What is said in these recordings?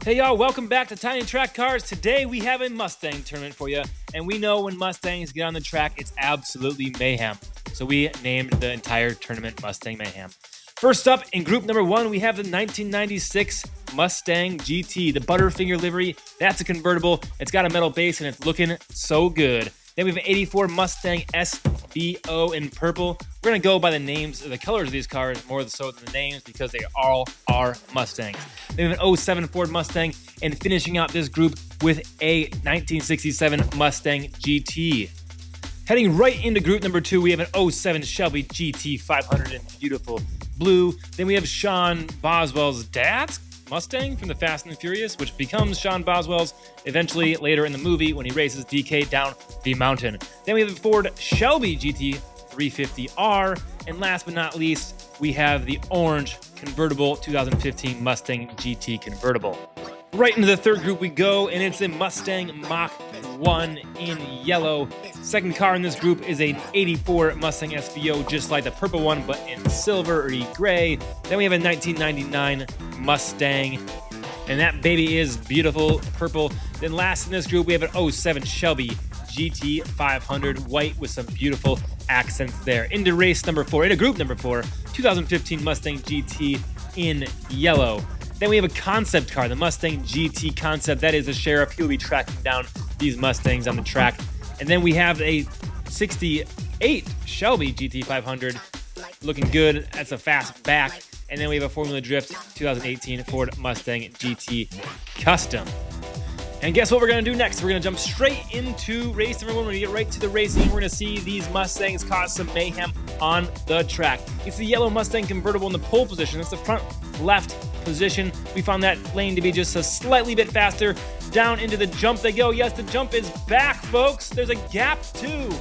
Hey y'all, welcome back to Tiny Track Cars. Today we have a Mustang tournament for you, and we know when Mustangs get on the track, it's absolutely mayhem. So we named the entire tournament Mustang Mayhem. First up, in group number 1, we have the 1996 Mustang GT, the Butterfinger livery. That's a convertible. It's got a metal base, and it's looking so good. Then we have an 84 Mustang SVO in purple. We're going to go by the names, the colors of these cars more so than the names because they all are Mustangs. Then we have an 07 Ford Mustang, and finishing out this group with a 1967 Mustang GT. Heading right into group number 2, we have an 07 Shelby GT 500 in beautiful blue. Then we have Sean Boswell's dad's Mustang from the Fast and the Furious, which becomes Sean Boswell's eventually later in the movie when he races DK down the mountain. Then we have the Ford Shelby GT 350R, and last but not least, we have the orange convertible 2015 Mustang GT convertible. Right into the third group we go, and it's a Mustang Mach 1 in yellow. Second car in this group is an 84 Mustang SVO, just like the purple one, but in silver or gray. Then we have a 1999 Mustang, and that baby is beautiful purple. Then last in this group, we have an 07 Shelby GT 500 white with some beautiful accents there. Into race number 4, into group number 4, 2015 Mustang GT in yellow. Then we have a concept car, the Mustang GT concept. That is the sheriff. He'll be tracking down these Mustangs on the track. And then we have a 68 Shelby GT 500 looking good. That's a fast back. And then we have a Formula Drift 2018 Ford Mustang GT Custom. And guess what we're going to do next? We're going to jump straight into race number 1. We're going to get right to the racing. We're going to see these Mustangs cause some mayhem on the track. It's the yellow Mustang convertible in the pole position. It's the front left position. We found that lane to be just a slightly bit faster. Down into the jump they go. Yes, the jump is back, folks. There's a gap too.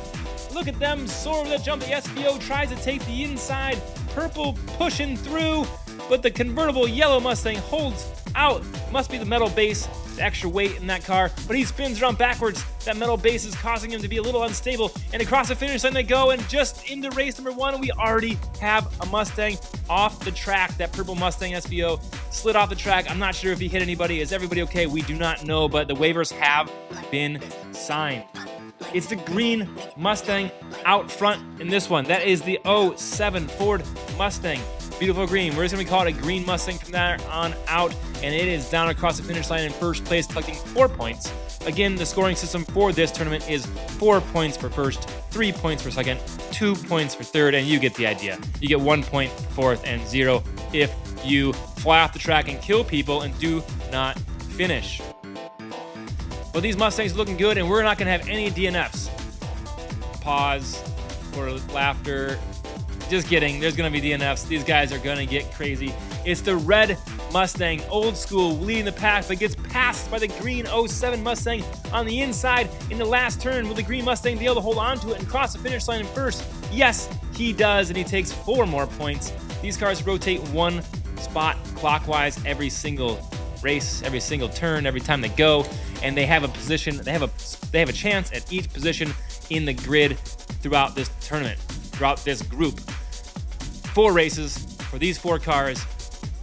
Look at them soar over the jump. The SVO tries to take the inside. Purple pushing through, but the convertible yellow Mustang holds out. Must be the metal base, the extra weight in that car, but he spins around backwards. That metal base is causing him to be a little unstable, and across the finish line they go, and just into race number 1, we already have a Mustang off the track. That purple Mustang SVO slid off the track. I'm not sure if he hit anybody. Is everybody okay? We do not know, but the waivers have been signed. It's the green Mustang out front in this one. That is the 07 Ford Mustang. Beautiful green. We're just going to call it a green Mustang from there on out, and it is down across the finish line in first place, collecting 4 points. Again, the scoring system for this tournament is 4 points for first, 3 points for second, 2 points for third, and you get the idea. You get 1 point for fourth and 0 if you fly off the track and kill people and do not finish. But these Mustangs are looking good, and we're not going to have any DNFs. Pause for laughter. Just kidding. There's going to be DNFs. These guys are going to get crazy. It's the red Mustang, old school, leading the pack, but gets passed by the green 07 Mustang on the inside in the last turn. Will the green Mustang be able to hold on to it and cross the finish line in first? Yes, he does, and he takes 4 more points. These cars rotate 1 spot clockwise every single race, every single turn, every time they go, and they have a position. They have a chance at each position in the grid throughout this tournament, throughout this group. 4 races for these 4 cars.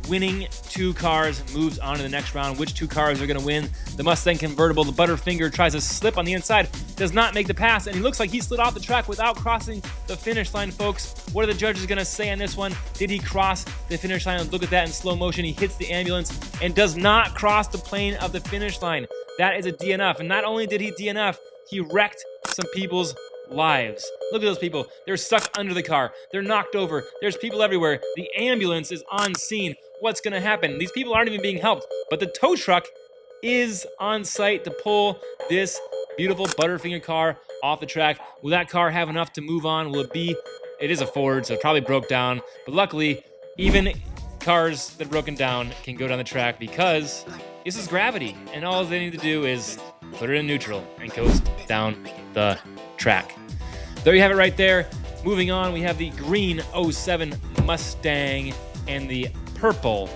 Winning 2 cars moves on to the next round. Which 2 cars are going to win? The Mustang convertible, the Butterfinger, tries to slip on the inside, does not make the pass, and he looks like he slid off the track without crossing the finish line, folks. What are the judges going to say on this one? Did he cross the finish line? Look at that in slow motion. He hits the ambulance and does not cross the plane of the finish line. That is a DNF, and not only did he DNF, he wrecked some people's lives. Look at those people. They're stuck under the car. They're knocked over. There's people everywhere. The ambulance is on scene. What's going to happen? These people aren't even being helped, but the tow truck is on site to pull this beautiful Butterfinger car off the track. Will that car have enough to move on? Will it be? It is a Ford, so it probably broke down, but luckily, even cars that are broken down can go down the track because this is gravity, and all they need to do is put it in neutral and coast down the track. There you have it right there. Moving on, we have the green 07 Mustang and the purple,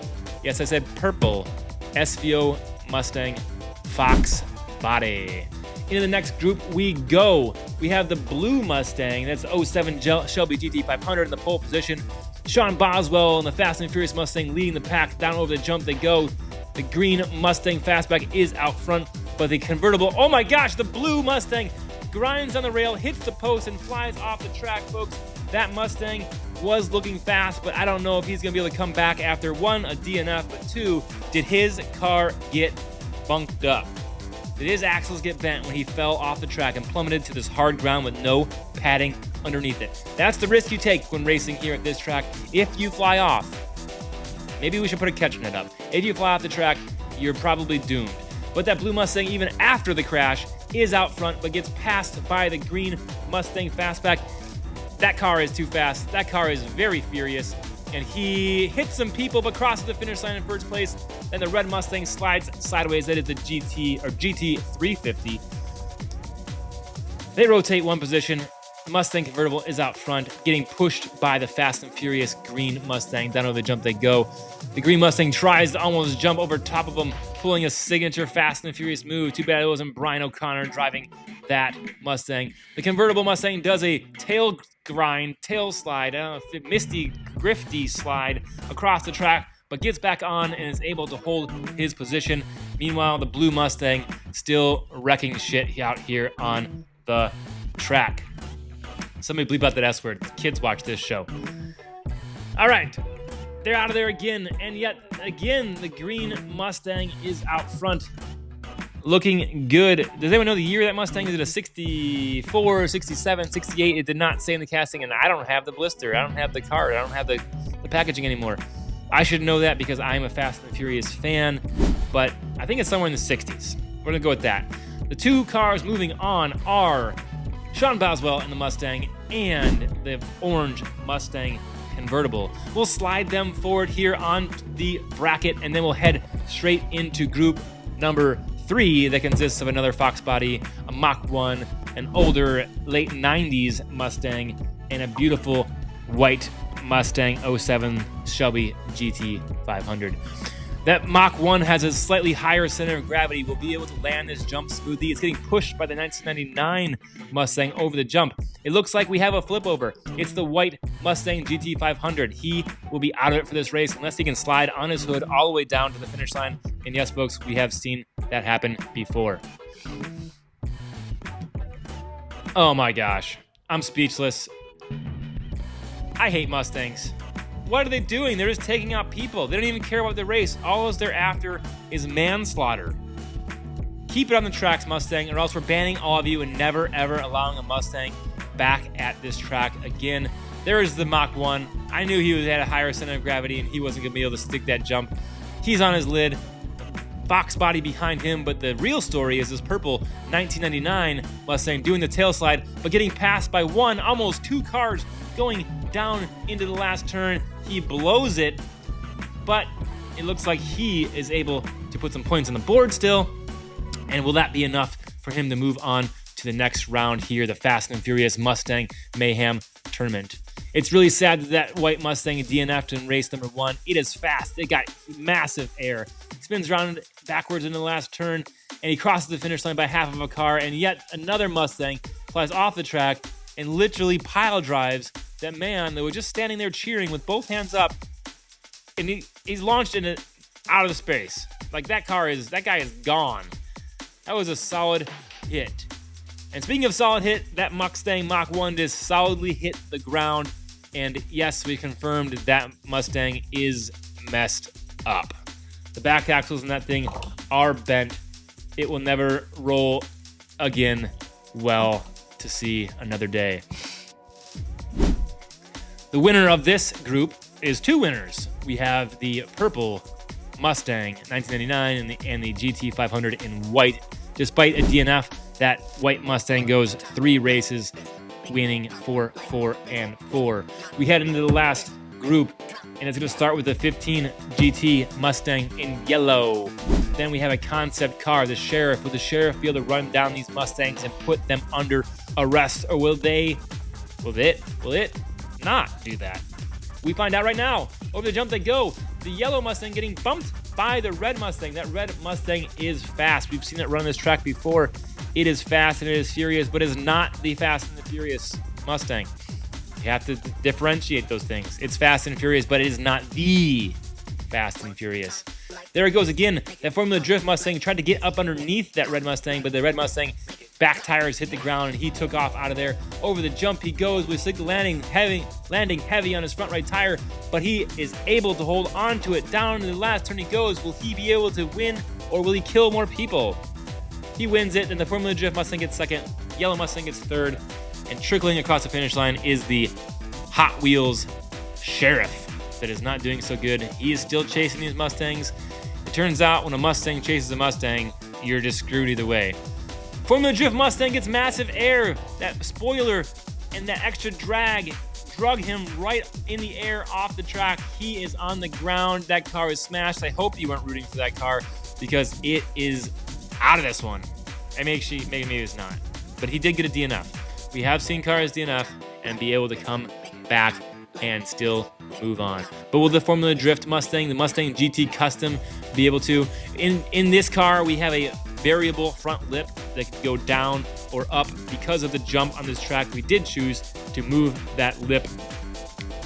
yes, I said purple, SVO Mustang Fox body. Into the next group we go. We have the blue Mustang. That's 07 Shelby GT 500 in the pole position. Sean Boswell and the Fast and Furious Mustang leading the pack. Down over the jump they go. The green Mustang Fastback is out front, but the convertible, oh my gosh, the blue Mustang grinds on the rail, hits the post, and flies off the track, folks. That Mustang was looking fast, but I don't know if he's going to be able to come back after, one, a DNF, but two, did his car get bunked up? Did his axles get bent when he fell off the track and plummeted to this hard ground with no padding underneath it? That's the risk you take when racing here at this track. If you fly off, maybe we should put a catch net up. If you fly off the track, you're probably doomed. But that blue Mustang, even after the crash, is out front, but gets passed by the green Mustang Fastback. That car is too fast. That car is very furious. And he hits some people, but crosses the finish line in first place. Then the red Mustang slides sideways. That is the GT350. They rotate one position. The Mustang convertible is out front, getting pushed by the fast and furious green Mustang. Down over the jump they go. The green Mustang tries to almost jump over top of him, pulling a signature fast and furious move. Too bad it wasn't Brian O'Connor driving that Mustang. The convertible Mustang does a tail slide, misty, grifty slide across the track, but gets back on and is able to hold his position. Meanwhile, the blue Mustang still wrecking shit out here on the track. Somebody bleep out that S word. Kids watch this show. All right, they're out of there again, and yet again, the green Mustang is out front, looking good. Does anyone know the year that Mustang is? It a 64, 67, 68? It did not say in the casting, and I don't have the blister. I don't have the card. I don't have the packaging anymore. I should know that because I'm a Fast and Furious fan, but I think it's somewhere in the 60s. We're gonna go with that. The two cars moving on are Sean Boswell in the Mustang and the orange Mustang convertible. We'll slide them forward here on the bracket, and then we'll head straight into group number 3 that consists of another Fox body, a Mach 1, an older late 90s Mustang, and a beautiful white Mustang 07 Shelby GT500. That Mach 1 has a slightly higher center of gravity, will be able to land this jump smoothly. It's getting pushed by the 1999 Mustang over the jump. It looks like we have a flip over. It's the white Mustang GT500. He will be out of it for this race unless he can slide on his hood all the way down to the finish line. And yes, folks, we have seen that happen before. Oh my gosh, I'm speechless. I hate Mustangs. What are they doing? They're just taking out people. They don't even care about the race. All they're after is manslaughter. Keep it on the tracks, Mustang, or else we're banning all of you and never, ever allowing a Mustang back at this track again. There is the Mach 1. I knew he had a higher center of gravity and he wasn't going to be able to stick that jump. He's on his lid. Fox body behind him, but the real story is this purple 1999 Mustang doing the tail slide, but getting passed by one, almost two cars going down into the last turn. He blows it, but it looks like he is able to put some points on the board still. And will that be enough for him to move on to the next round here, the Fast and Furious Mustang Mayhem tournament? It's really sad that white Mustang DNF'd in race number 1. It is fast. It got massive air. It spins around backwards in the last turn, and he crosses the finish line by half of a car, and yet another Mustang flies off the track and literally pile drives that man that was just standing there cheering with both hands up, and he's launched in it out of space. Like that guy is gone. That was a solid hit. And speaking of solid hit, that Mustang Mach 1 just solidly hit the ground. And yes, we confirmed that Mustang is messed up. The back axles in that thing are bent. It will never roll again well to see another day. The winner of this group is two winners. We have the purple Mustang 1999 and the GT500 in white. Despite a DNF, that white Mustang goes 3 races, winning 4, 4, and 4. We head into the last group, and it's going to start with the 15 GT Mustang in yellow. Then we have a concept car, the Sheriff. Will the Sheriff be able to run down these Mustangs and put them under arrest, or will it not do that? We find out right now. Over the jump they go. The yellow Mustang getting bumped by the red Mustang. That red Mustang is fast. We've seen it run this track before. It is fast and it is furious, but it is not the Fast and the Furious Mustang. You have to differentiate those things. It's fast and furious, but it is not the Fast and Furious. There it goes again. That Formula Drift Mustang tried to get up underneath that red Mustang, but the red Mustang back tires hit the ground and he took off out of there. Over the jump he goes with slick landing heavy on his front right tire, but he is able to hold on to it. Down to the last turn he goes. Will he be able to win, or will he kill more people? He wins it, and the Formula Drift Mustang gets second. Yellow Mustang gets third, and trickling across the finish line is the Hot Wheels Sheriff that is not doing so good. He is still chasing these Mustangs. It turns out when a Mustang chases a Mustang, you're just screwed either way. Formula Drift Mustang gets massive air. That spoiler and that extra drag drug him right in the air off the track. He is on the ground. That car is smashed. I hope you weren't rooting for that car because it is out of this one. And maybe it's not. But he did get a DNF. We have seen cars DNF and be able to come back and still move on. But will the Formula Drift Mustang, the Mustang GT Custom, be able to? In this car, we have a variable front lip that can go down or up. Because of the jump on this track, we did choose to move that lip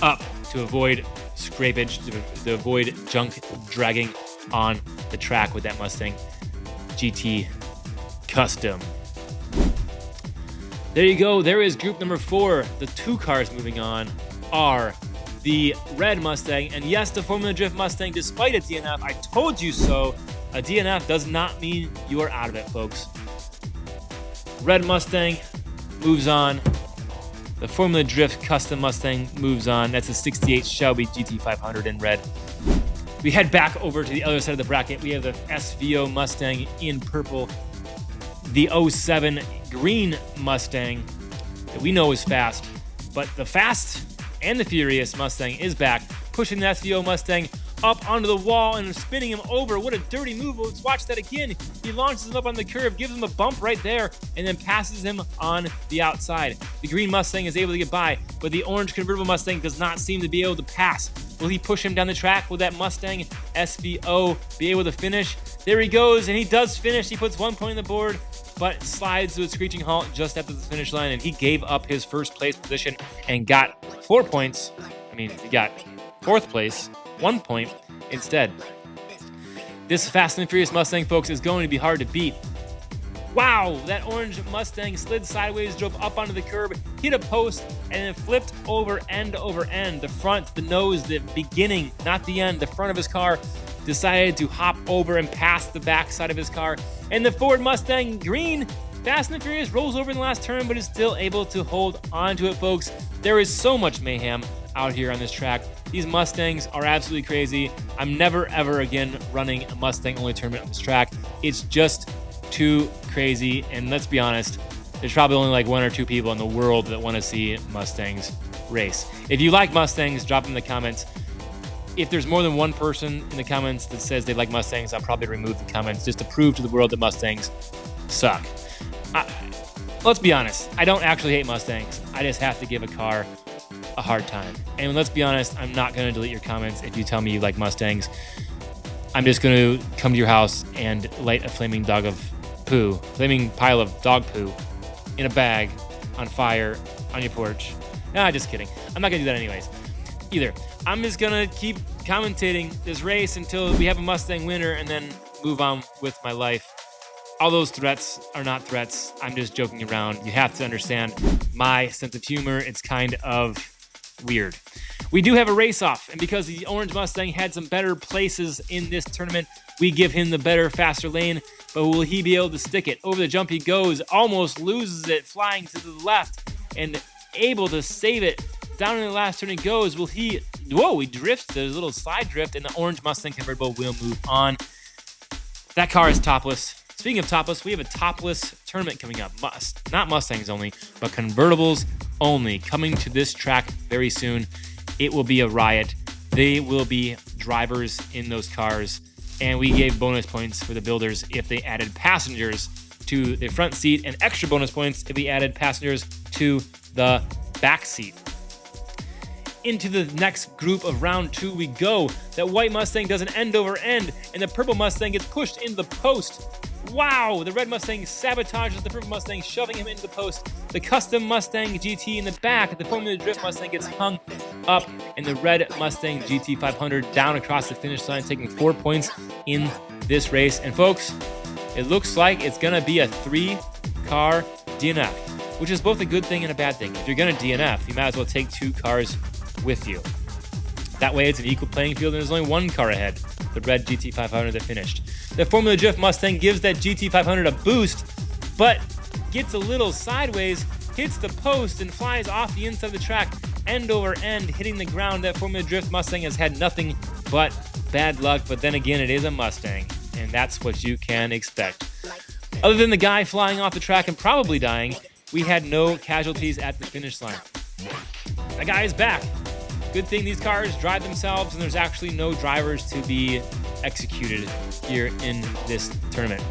up to avoid scrapage, to avoid junk dragging on the track with that Mustang GT Custom. There you go. There is group number 4. The 2 cars moving on are the red Mustang, and yes, the Formula Drift Mustang, despite a DNF. I told you so. A DNF does not mean you are out of it, folks. Red Mustang moves on. The Formula Drift Custom Mustang moves on. That's a 68 Shelby GT500 in red. We head back over to the other side of the bracket. We have the SVO Mustang in purple. The 07 green Mustang that we know is fast, but the Fast and the Furious Mustang is back, pushing the SVO Mustang up onto the wall and spinning him over. What a dirty move. Let's watch that again. He launches him up on the curve, gives him a bump right there, and then passes him on the outside. The green Mustang is able to get by, but the orange convertible Mustang does not seem to be able to pass. Will he push him down the track? Will that Mustang SVO be able to finish? There he goes, and he does finish. He puts 1 point on the board, but slides to a screeching halt just after the finish line, and he gave up his first place position and got 4 points. He got 4th place, 1 point instead. This Fast and Furious Mustang, folks, is going to be hard to beat. Wow, that orange Mustang slid sideways, drove up onto the curb, hit a post, and then flipped over end. The front, the nose, the beginning, not the end, the front of his car decided to hop over and pass the back side of his car. And the Ford Mustang green, Fast and Furious, rolls over in the last turn, but is still able to hold on to it, folks. There is so much mayhem out here on this track. These Mustangs are absolutely crazy. I'm never, ever again running a Mustang-only tournament on this track. It's just too crazy, and let's be honest, there's probably only like 1 or 2 people in the world that want to see Mustangs race. If you like Mustangs, drop them in the comments. If there's more than 1 person in the comments that says they like Mustangs, I'll probably remove the comments just to prove to the world that Mustangs suck. Let's be honest, I don't actually hate Mustangs. I just have to give a car a hard time. And let's be honest, I'm not going to delete your comments if you tell me you like Mustangs. I'm just going to come to your house and light a flaming pile of dog poo in a bag on fire on your porch. Nah, just kidding. I'm not going to do that anyways. Either. I'm just going to keep commentating this race until we have a Mustang winner and then move on with my life. All those threats are not threats. I'm just joking around. You have to understand my sense of humor. It's kind of weird. We do have a race off, and because the orange Mustang had some better places in this tournament, we give him the better, faster lane, but will he be able to stick it? Over the jump he goes, almost loses it, flying to the left, and able to save it. Down in the last turn he goes. Will he? Whoa, he drifts. There's a little slide drift, and the orange Mustang convertible will move on. That car is topless. Speaking of topless, we have a topless tournament coming up. Not Mustangs only, but convertibles only, coming to this track very soon. It will be a riot. They will be drivers in those cars, and we gave bonus points for the builders if they added passengers to the front seat, and extra bonus points if we added passengers to the back seat. Into the next group of round 2 we go. That white Mustang does an end over end, and the purple Mustang gets pushed into the post. Wow, the red Mustang sabotages the purple Mustang, shoving him into the post. The custom Mustang GT in the back, the Formula Drift Mustang gets hung up, and the red Mustang GT500 down across the finish line, taking 4 points in this race. And folks, it looks like it's gonna be a 3-car DNF, which is both a good thing and a bad thing. If you're gonna DNF, you might as well take 2 cars with you. That way it's an equal playing field and there's only 1 car ahead, the red GT500 that finished. The Formula Drift Mustang gives that GT500 a boost, but gets a little sideways, hits the post, and flies off the inside of the track, end over end, hitting the ground. That Formula Drift Mustang has had nothing but bad luck, but then again, it is a Mustang, and that's what you can expect. Other than the guy flying off the track and probably dying, we had no casualties at the finish line. That guy is back. Good thing these cars drive themselves, and there's actually no drivers to be executed here in this tournament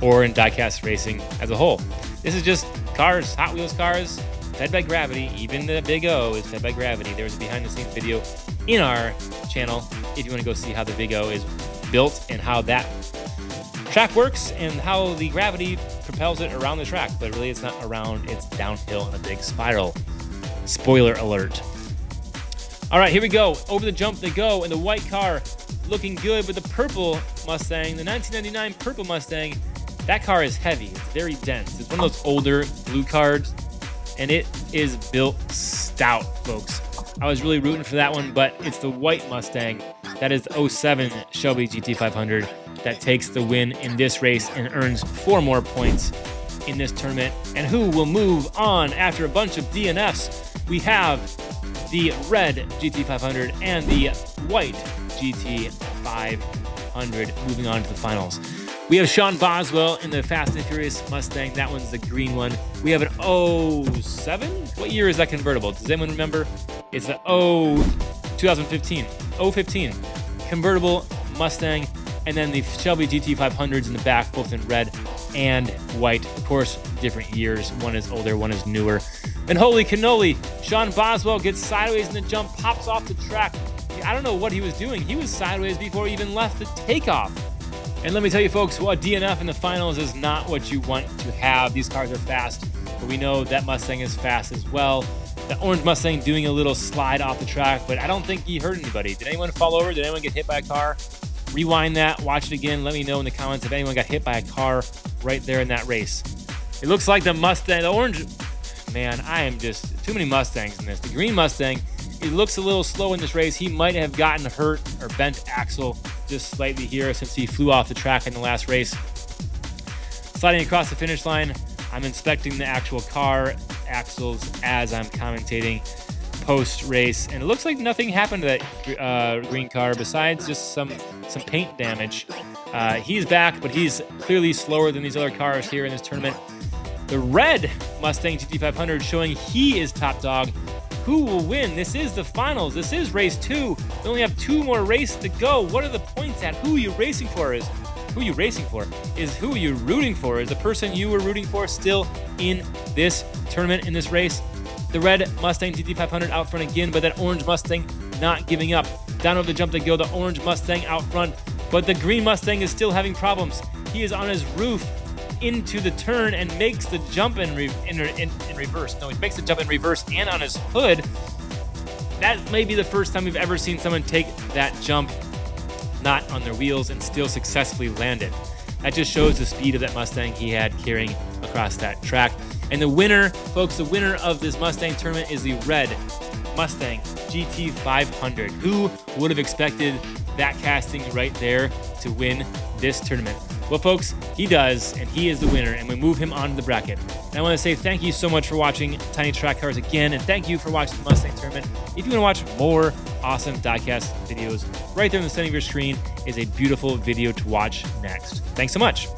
or in diecast racing as a whole. This is just cars, Hot Wheels cars, fed by gravity. Even the Big O is fed by gravity. There's a behind-the-scenes video in our channel if you want to go see how the Big O is built and how that track works and how the gravity propels it around the track. But really, it's not around, it's downhill in a big spiral. Spoiler alert. All right, here we go. Over the jump they go, and the white car looking good, but the purple Mustang, the 1999 purple Mustang, that car is heavy. It's very dense. It's one of those older blue cars, and it is built stout, folks. I was really rooting for that one, but it's the white Mustang. That is the 07 Shelby GT500 that takes the win in this race and earns 4 more points in this tournament. And who will move on after a bunch of DNFs? We have the red GT500 and the white GT500 moving on to the finals. We have Sean Boswell in the Fast and Furious Mustang. That one's the green one. We have an 07? What year is that convertible? Does anyone remember? It's the 2015. 015 convertible Mustang. And then the Shelby GT500s in the back, both in red and white. Of course, different years. One is older, one is newer. And holy cannoli, Sean Boswell gets sideways in the jump, pops off the track. I don't know what he was doing. He was sideways before he even left the takeoff. And let me tell you, folks, a DNF in the finals is not what you want to have. These cars are fast, but we know that Mustang is fast as well. The orange Mustang doing a little slide off the track, but I don't think he hurt anybody. Did anyone fall over? Did anyone get hit by a car? Rewind that, watch it again. Let me know in the comments if anyone got hit by a car right there in that race. It looks like the Mustang, the orange, man, I am just too many Mustangs in this. The green Mustang, he looks a little slow in this race. He might have gotten hurt or bent axle just slightly here since he flew off the track in the last race. Sliding across the finish line, I'm inspecting the actual car axles as I'm commentating post-race, and it looks like nothing happened to that green car besides just some paint damage. He's back, but he's clearly slower than these other cars here in this tournament. The red Mustang GT500 showing he is top dog. Who will win? This is the finals. This is race 2. We only have 2 more races to go. What are the points at? Who are you racing for? Is who are you rooting for? Is the person you were rooting for still in this tournament, in this race? The red Mustang GT500 out front again, but that orange Mustang not giving up. Down over the jump they go, the orange Mustang out front, but the green Mustang is still having problems. He is on his roof into the turn and makes the jump in reverse. No, he makes the jump in reverse and on his hood. That may be the first time we've ever seen someone take that jump not on their wheels and still successfully land it. That just shows the speed of that Mustang he had carrying across that track. And the winner, folks, the winner of this Mustang tournament is the red Mustang GT500. Who would have expected that casting right there to win this tournament? Well, folks, he does, and he is the winner, and we move him on to the bracket. And I want to say thank you so much for watching Tiny Track Cars again, and thank you for watching the Mustang tournament. If you want to watch more awesome diecast videos, right there in the center of your screen is a beautiful video to watch next. Thanks so much.